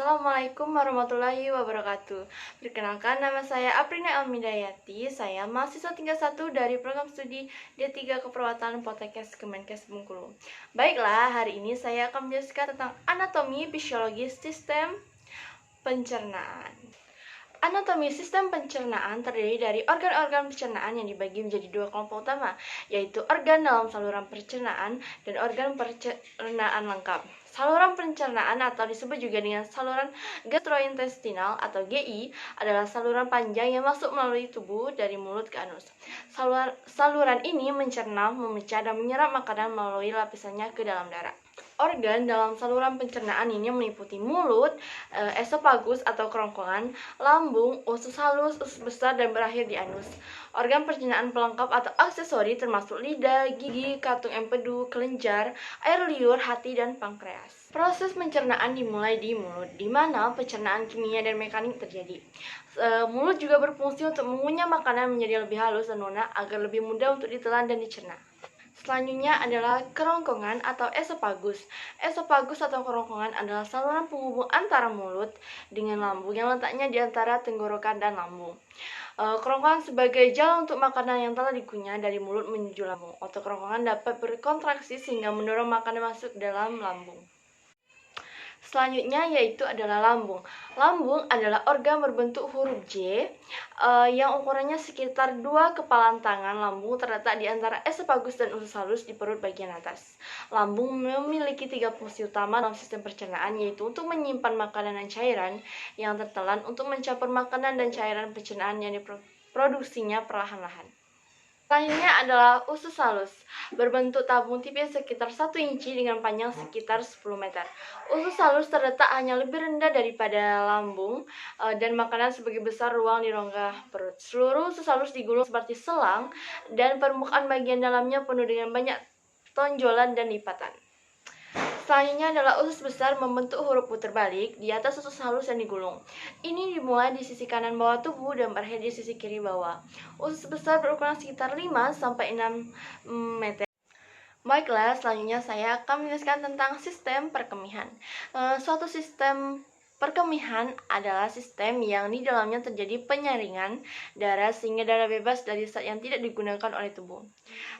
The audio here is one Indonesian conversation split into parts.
Assalamualaikum warahmatullahi wabarakatuh. Perkenalkan, nama saya Aprina Elmidayati. Saya mahasiswa tingkat 1 dari program studi D3 Keperawatan Poltekkes Kemenkes Bengkulu. Baiklah, hari ini saya akan menjelaskan tentang anatomi fisiologi sistem pencernaan. Anatomi sistem pencernaan terdiri dari organ-organ pencernaan yang dibagi menjadi dua kelompok utama, yaitu organ dalam saluran pencernaan dan organ pencernaan lengkap. Saluran pencernaan atau disebut juga dengan saluran gastrointestinal atau GI adalah saluran panjang yang masuk melalui tubuh dari mulut ke anus. Saluran ini mencerna, memecah, dan menyerap makanan melalui lapisannya ke dalam darah. Organ dalam saluran pencernaan ini meliputi mulut, esofagus atau kerongkongan, lambung, usus halus, usus besar, dan berakhir di anus. Organ pencernaan pelengkap atau aksesori termasuk lidah, gigi, kantung empedu, kelenjar, air liur, hati, dan pankreas. Proses pencernaan dimulai di mulut, di mana pencernaan kimia dan mekanik terjadi. Mulut juga berfungsi untuk mengunyah makanan menjadi lebih halus dan lunak agar lebih mudah untuk ditelan dan dicerna. Selanjutnya adalah kerongkongan atau esofagus. Esofagus atau kerongkongan adalah saluran penghubung antara mulut dengan lambung yang letaknya di antara tenggorokan dan lambung. Kerongkongan sebagai jalan untuk makanan yang telah dikunyah dari mulut menuju lambung. Otot kerongkongan dapat berkontraksi sehingga mendorong makanan masuk ke dalam lambung. Selanjutnya yaitu adalah lambung. Lambung adalah organ berbentuk huruf J yang ukurannya sekitar 2 kepalan tangan. Lambung terletak di antara esofagus dan usus halus di perut bagian atas. Lambung memiliki 3 fungsi utama dalam sistem pencernaan, yaitu untuk menyimpan makanan dan cairan yang tertelan, untuk mencampur makanan dan cairan pencernaan yang diproduksinya perlahan-lahan. Selanjutnya adalah usus halus, berbentuk tabung tipis sekitar 1 inci dengan panjang sekitar 10 meter. Usus halus terletak hanya lebih rendah daripada lambung dan makanan sebagai besar ruang di rongga perut. Seluruh usus halus digulung seperti selang dan permukaan bagian dalamnya penuh dengan banyak tonjolan dan lipatan. Selanjutnya adalah usus besar, membentuk huruf U terbalik di atas usus halus yang digulung. Ini dimulai di sisi kanan bawah tubuh dan berakhir di sisi kiri bawah. Usus besar berukuran sekitar 5-6 meter. Baiklah, selanjutnya saya akan menjelaskan tentang sistem perkemihan. Suatu sistem perkemihan adalah sistem yang di dalamnya terjadi penyaringan darah sehingga darah bebas dari zat yang tidak digunakan oleh tubuh.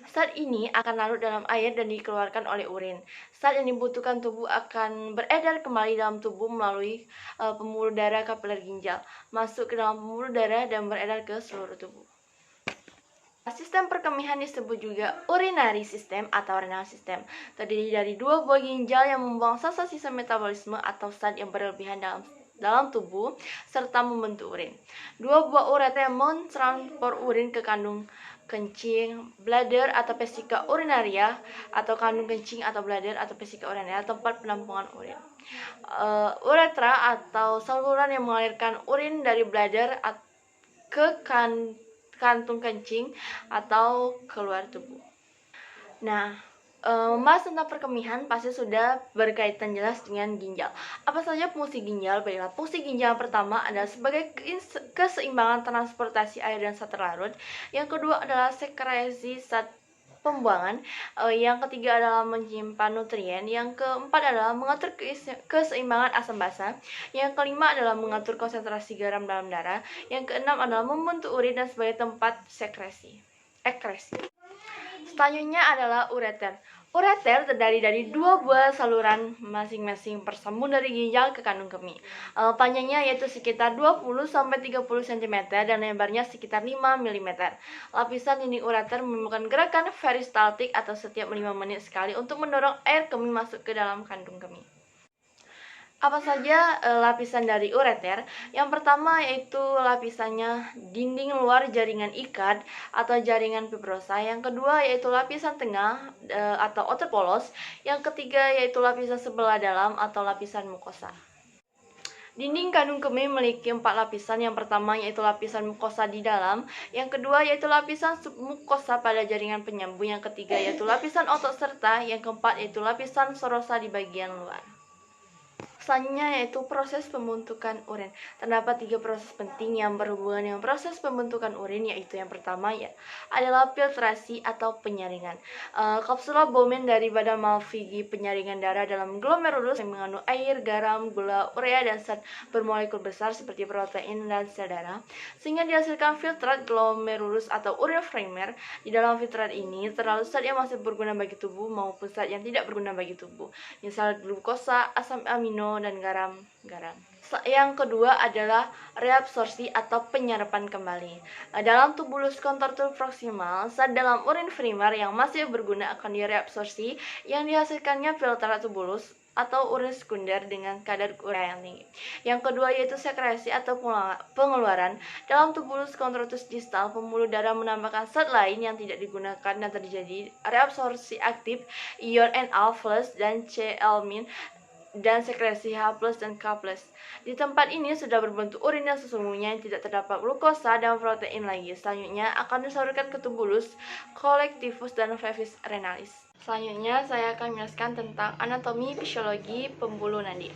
Zat ini akan larut dalam air dan dikeluarkan oleh urin. Zat yang dibutuhkan tubuh akan beredar kembali dalam tubuh melalui pembuluh darah kapiler ginjal, masuk ke dalam pembuluh darah dan beredar ke seluruh tubuh. Sistem perkemihan disebut juga urinary system atau renal system. Terdiri dari 2 buah ginjal yang membuang sisa-sisa metabolisme atau zat yang berlebihan dalam tubuh serta membentuk urin. 2 buah ureter yang mentransport urin ke kandung kencing, bladder atau vesika urinaria, atau kandung kencing atau bladder atau vesika urinaria, tempat penampungan urin. Uretra atau saluran yang mengalirkan urin dari bladder ke kantung kencing atau keluar tubuh. Nah, membahas tentang perkemihan pasti sudah berkaitan jelas dengan ginjal. Apa saja fungsi ginjal? Baiklah, fungsi ginjal pertama adalah sebagai keseimbangan transportasi air dan zat terlarut. Yang kedua adalah sekresi zat pembuangan. Yang ketiga adalah menyimpan nutrien. Yang keempat adalah mengatur keseimbangan asam basa. Yang kelima adalah mengatur konsentrasi garam dalam darah. Yang keenam adalah membentuk urin dan sebagai tempat ekresi. Selanjutnya adalah ureter. Ureter terdiri dari 2 buah saluran masing-masing bersambung dari ginjal ke kandung kemih. Panjangnya yaitu sekitar 20-30 cm dan lebarnya sekitar 5 mm. Lapisan dinding ureter menimbulkan gerakan peristaltik atau setiap 5 menit sekali untuk mendorong air kemih masuk ke dalam kandung kemih. Apa saja lapisan dari ureter? Yang pertama yaitu lapisannya dinding luar jaringan ikat atau jaringan fibrosa. Yang kedua yaitu lapisan tengah atau otot polos. Yang ketiga yaitu lapisan sebelah dalam atau lapisan mukosa. Dinding kandung kemih memiliki 4 lapisan. Yang pertama yaitu lapisan mukosa di dalam. Yang kedua yaitu lapisan submukosa pada jaringan penyambung. Yang ketiga yaitu lapisan otot serta. Yang keempat yaitu lapisan serosa di bagian luar. Selanjutnya yaitu proses pembentukan urin. Terdapat 3 proses penting yang berhubungan dengan proses pembentukan urin, yaitu yang pertama ya adalah filtrasi atau penyaringan. Kapsula Bowman dari badan Malpighi penyaringan darah dalam glomerulus yang mengandung air, garam, gula, urea, dan zat bermolekul besar seperti protein dan sel darah, sehingga dihasilkan filtrat glomerulus atau urine primer. Di dalam filtrat ini terdapat zat yang masih berguna bagi tubuh maupun zat yang tidak berguna bagi tubuh, misal glukosa, asam amino, dan garam. Yang kedua adalah reabsorpsi atau penyerapan kembali. Dalam tubulus kontratur proksimal, zat dalam urin primer yang masih berguna akan direabsorpsi yang dihasilkannya filtrat tubulus atau urin sekunder dengan kadar urea yang tinggi. Yang kedua yaitu sekresi atau pengeluaran. Dalam tubulus kontratus distal, pembuluh darah menambahkan zat lain yang tidak digunakan dan terjadi reabsorpsi aktif ion Na+ dan Cl- dan sekresi H+ dan K+. Di tempat ini sudah berbentuk urin yang sesungguhnya yang tidak terdapat glukosa dan protein lagi. Selanjutnya akan disalurkan ke tubulus collectivus dan brevis renalis. Selanjutnya saya akan menjelaskan tentang anatomi fisiologi pembuluh nadi.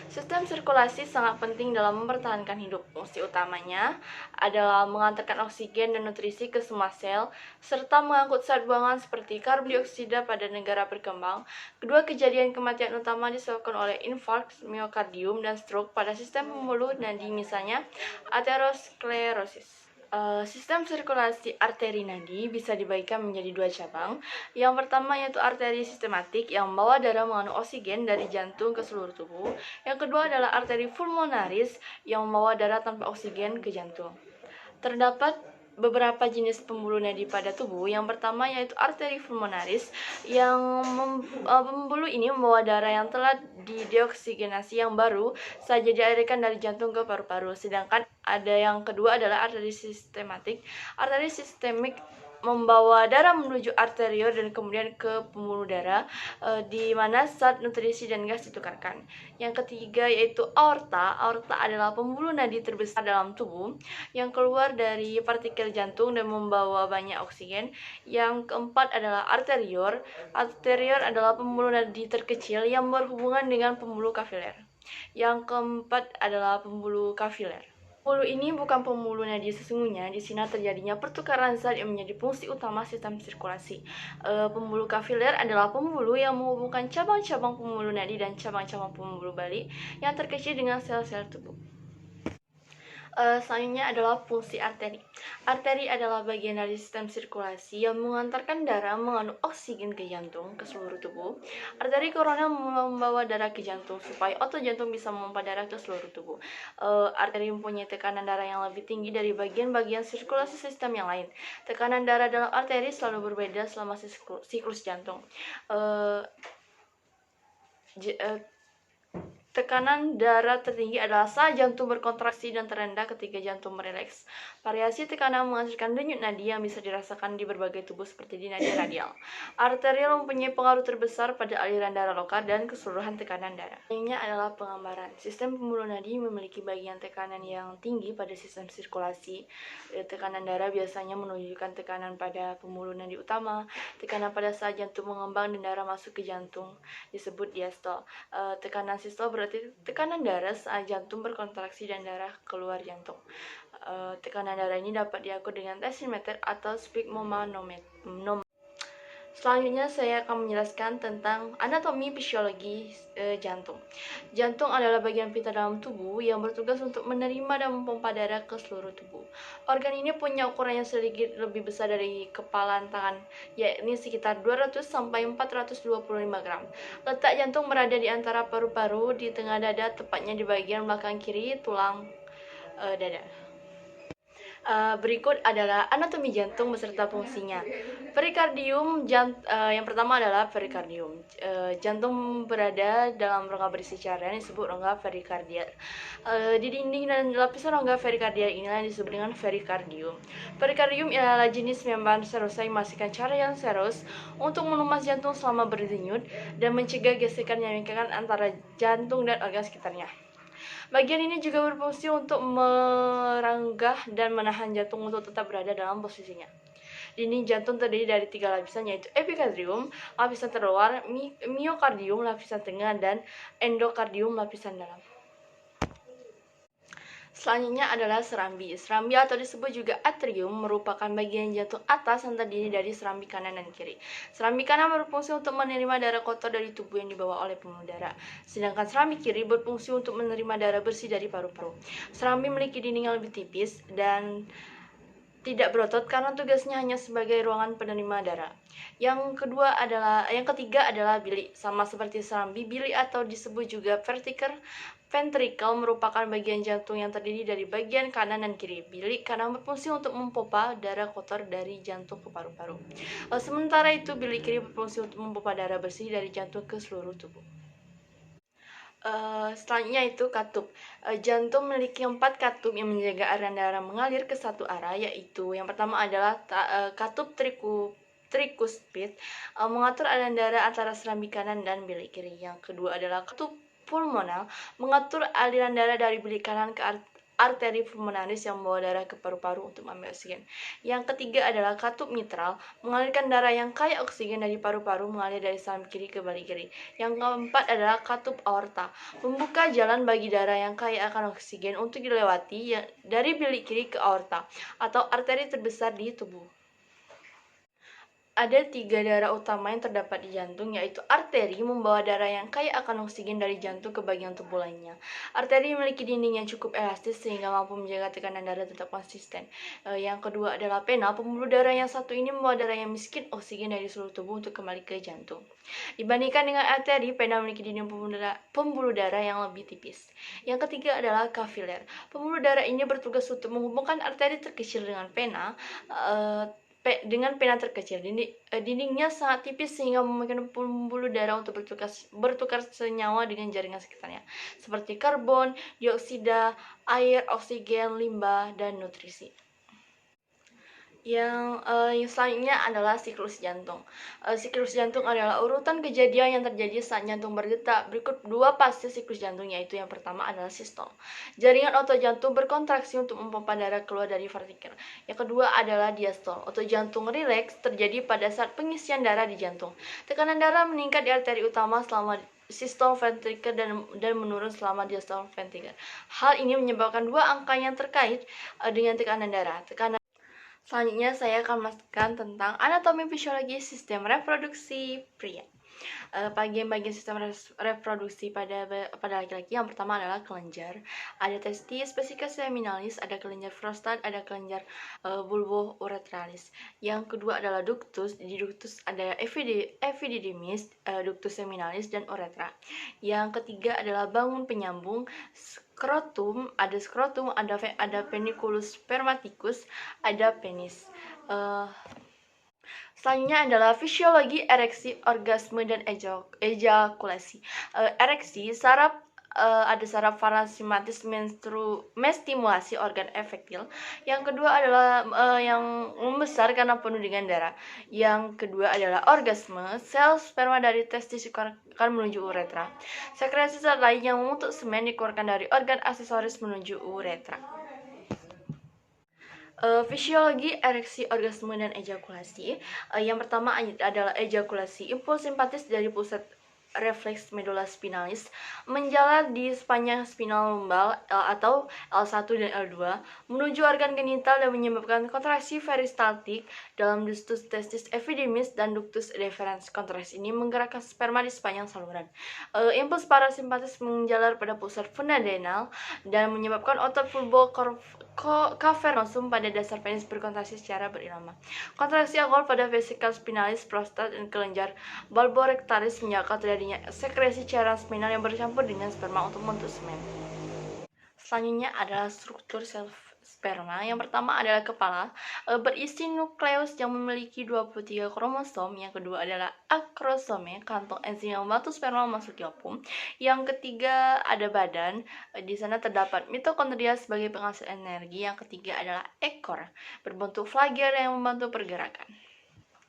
Sistem sirkulasi sangat penting dalam mempertahankan hidup. Fungsi utamanya adalah mengantarkan oksigen dan nutrisi ke semua sel, serta mengangkut zat buangan seperti karbon dioksida pada negara berkembang. Kedua kejadian kematian utama disebabkan oleh infarksi miokardium dan stroke pada sistem pembuluh nadi, misalnya aterosklerosis. Sistem sirkulasi arteri nadi bisa dibagikan menjadi 2 cabang. Yang pertama yaitu arteri sistematik yang membawa darah mengandung oksigen dari jantung ke seluruh tubuh. Yang kedua adalah arteri pulmonaris yang membawa darah tanpa oksigen ke jantung. Terdapat beberapa jenis pembuluh nadi pada tubuh. Yang pertama yaitu arteri pulmonaris yang pembuluh ini membawa darah yang telah didioksigenasi yang baru saja dialirkan dari jantung ke paru-paru. Sedangkan ada yang kedua adalah arteri sistematik. Arteri sistemik membawa darah menuju arteriol dan kemudian ke pembuluh darah di mana zat, nutrisi, dan gas ditukarkan. Yang ketiga yaitu aorta. Aorta adalah pembuluh nadi terbesar dalam tubuh yang keluar dari partikel jantung dan membawa banyak oksigen. Yang keempat adalah arteriol. Arteriol adalah pembuluh nadi terkecil yang berhubungan dengan pembuluh kapiler. Yang keempat adalah pembuluh kapiler. Pembuluh ini bukan pembuluh nadi sesungguhnya. Di sini terjadinya pertukaran zat yang menjadi fungsi utama sistem sirkulasi. Pembuluh kapiler adalah pembuluh yang menghubungkan cabang-cabang pembuluh nadi dan cabang-cabang pembuluh balik yang terkecil dengan sel-sel tubuh. Selanjutnya adalah fungsi arteri. Arteri adalah bagian dari sistem sirkulasi yang mengantarkan darah mengandung oksigen ke jantung, ke seluruh tubuh. Arteri koroner membawa darah ke jantung supaya otot jantung bisa memompa darah ke seluruh tubuh. Arteri mempunyai tekanan darah yang lebih tinggi dari bagian-bagian sirkulasi sistem yang lain. Tekanan darah dalam arteri selalu berbeda selama siklus jantung. Tekanan darah tertinggi adalah saat jantung berkontraksi dan terendah ketika jantung merileks. Variasi tekanan menghasilkan denyut nadi yang bisa dirasakan di berbagai tubuh seperti di nadi radial. Arterial mempunyai pengaruh terbesar pada aliran darah lokal dan keseluruhan tekanan darah. Ini adalah penggambaran. Sistem pembuluh nadi memiliki bagian tekanan yang tinggi pada sistem sirkulasi. Tekanan darah biasanya menunjukkan tekanan pada pembuluh nadi utama. Tekanan pada saat jantung mengembang dan darah masuk ke jantung disebut diastol. Tekanan sistol berarti tekanan darah saat jantung berkontraksi dan darah keluar jantung. Tekanan darah ini dapat diukur dengan tensimeter atau sphygmomanometer. Selanjutnya saya akan menjelaskan tentang anatomi fisiologi jantung. Jantung adalah bagian vital dalam tubuh yang bertugas untuk menerima dan memompa darah ke seluruh tubuh. Organ ini punya ukuran yang sedikit lebih besar dari kepalan tangan, yakni sekitar 200 sampai 425 gram. Letak jantung berada di antara paru-paru di tengah dada, tepatnya di bagian belakang kiri tulang dada. Berikut adalah anatomi jantung beserta fungsinya. Perikardium, yang pertama adalah perikardium. Jantung berada dalam rongga berisi cairan yang disebut rongga perikardial. Di dinding dan lapisan rongga perikardial inilah yang disebut dengan perikardium. Perikardium adalah jenis membran serosa yang menghasilkan cairan serus untuk melumas jantung selama berdenyut dan mencegah gesekan yang menyingkirkan antara jantung dan organ sekitarnya. Bagian ini juga berfungsi untuk meranggah dan menahan jantung untuk tetap berada dalam posisinya. Dinding jantung terdiri dari 3 lapisan, yaitu epikardrium, lapisan terluar, miokardium, lapisan tengah, dan endokardium, lapisan dalam. Selanjutnya adalah serambi. Serambi atau disebut juga atrium merupakan bagian jantung atas yang terdiri dari serambi kanan dan kiri. Serambi kanan berfungsi untuk menerima darah kotor dari tubuh yang dibawa oleh pembuluh darah, sedangkan serambi kiri berfungsi untuk menerima darah bersih dari paru-paru. Serambi memiliki dinding yang lebih tipis dan tidak berotot karena tugasnya hanya sebagai ruangan penerima darah. Yang ketiga adalah bilik. Sama seperti serambi, bilik atau disebut juga ventricle merupakan bagian jantung yang terdiri dari bagian kanan dan kiri. Bilik kanan berfungsi untuk memompa darah kotor dari jantung ke paru-paru. Sementara itu, bilik kiri berfungsi untuk memompa darah bersih dari jantung ke seluruh tubuh. Selanjutnya itu katup. Jantung memiliki 4 katup yang menjaga aliran darah mengalir ke satu arah, yaitu yang pertama adalah katup trikuspid, mengatur aliran darah antara serambi kanan dan bilik kiri. Yang kedua adalah katup pulmonal, mengatur aliran darah dari bilik kanan ke arteri pulmonaris yang membawa darah ke paru-paru untuk mengambil oksigen. Yang ketiga adalah katup mitral, mengalirkan darah yang kaya oksigen dari paru-paru mengalir dari serambi kiri ke balik kiri. Yang keempat adalah katup aorta, membuka jalan bagi darah yang kaya akan oksigen untuk dilewati dari bilik kiri ke aorta atau arteri terbesar di tubuh. Ada 3 darah utama yang terdapat di jantung, yaitu arteri membawa darah yang kaya akan oksigen dari jantung ke bagian tubuh lainnya. Arteri memiliki dinding yang cukup elastis sehingga mampu menjaga tekanan darah tetap konsisten. Yang kedua adalah pena, pembuluh darah yang satu ini membawa darah yang miskin oksigen dari seluruh tubuh untuk kembali ke jantung. Dibandingkan dengan arteri, pena memiliki dinding pembuluh darah yang lebih tipis. Yang ketiga adalah kapiler. Pembuluh darah ini bertugas untuk menghubungkan arteri terkecil dengan pena terkecil. Dindingnya sangat tipis sehingga memungkinkan pembuluh darah untuk bertukar senyawa dengan jaringan sekitarnya, seperti karbon, dioksida, air, oksigen, limbah, dan nutrisi. Yang selanjutnya adalah siklus jantung. Siklus jantung adalah urutan kejadian yang terjadi saat jantung berdetak. Berikut 2 fase siklus jantung, yaitu yang pertama adalah sistol. Jaringan otot jantung berkontraksi untuk memompa darah keluar dari ventrikel. Yang kedua adalah diastol. Otot jantung rileks terjadi pada saat pengisian darah di jantung. Tekanan darah meningkat di arteri utama selama sistol ventrikel dan menurun selama diastol ventrikel. Hal ini menyebabkan 2 angka yang terkait dengan tekanan darah. Selanjutnya saya akan menjelaskan tentang anatomi fisiologi sistem reproduksi pria. Bagian-bagian sistem reproduksi pada laki-laki yang pertama adalah kelenjar, ada testis, vesika seminalis, ada kelenjar prostat, ada kelenjar bulbo-uretralis. Yang kedua adalah ductus. Di ductus ada epididymis, ductus seminalis, dan uretra. Yang ketiga adalah bangun penyambung, skrotum, ada peniculus spermaticus, ada penis. Selanjutnya adalah fisiologi ereksi, orgasme, dan ejakulasi. Ereksi, ada saraf parasimpatis menstimulasi organ efektil. Yang kedua adalah yang membesar karena penuh dengan darah. Yang kedua adalah orgasme, sel sperma dari testis dikeluarkan menuju uretra. Sekresi zat lain yang membentuk semen dikeluarkan dari organ aksesoris menuju uretra. Fisiologi ereksi, orgasme, dan ejakulasi. Yang pertama adalah ejakulasi. Impuls simpatis dari pusat refleks medula spinalis menjalar di sepanjang spinal lumbal atau L1 dan L2 menuju organ genital dan menyebabkan kontraksi peristaltik dalam ductus testis epididymis dan ductus deferens. Kontraksi ini menggerakkan sperma di sepanjang saluran. Impuls parasimpatis menjalar pada pusat fundadenal dan menyebabkan otot cavernosum pada dasar penis berkontraksi secara berirama. Kontraksi awal pada vesikel spinalis, prostat, dan kelenjar bulborectalis menyebabkan terjadinya sekresi cairan seminal yang bercampur dengan sperma untuk membentuk semen. Selanjutnya adalah struktur sel sperma. Yang pertama adalah kepala, berisi nukleus yang memiliki 23 kromosom. Yang kedua adalah akrosome, kantong enzim yang membantu sperma masuk ke ovum. Yang ketiga ada badan, di sana terdapat mitokondria sebagai penghasil energi. Yang ketiga adalah ekor, berbentuk flagel yang membantu pergerakan.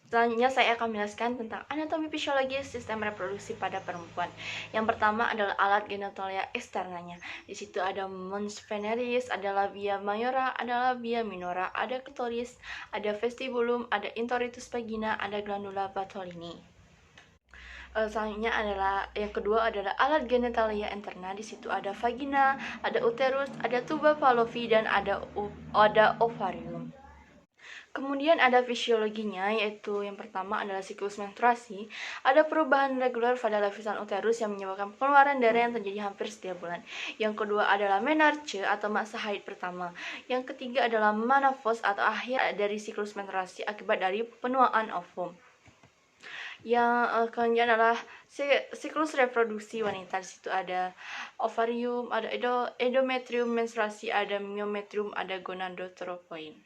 Selanjutnya saya akan menjelaskan tentang anatomi fisiologi sistem reproduksi pada perempuan. Yang pertama adalah alat genitalia eksternanya. Di situ ada mons veneris, ada labia majora, ada labia minora, ada clitoris, ada vestibulum, ada introitus vagina, ada glandula Bartolini. Selanjutnya adalah yang kedua adalah alat genitalia interna. Di situ ada vagina, ada uterus, ada tuba fallopi dan ada ovarium. Kemudian ada fisiologinya, yaitu yang pertama adalah siklus menstruasi. Ada perubahan reguler pada lapisan uterus yang menyebabkan pengeluaran darah yang terjadi hampir setiap bulan. Yang kedua adalah menarche atau masa haid pertama. Yang ketiga adalah menopause atau akhir dari siklus menstruasi akibat dari penuaan ovum. Yang kemudian adalah siklus reproduksi wanita. Di situ ada ovarium, ada endometrium menstruasi, ada myometrium, ada gonadotropin.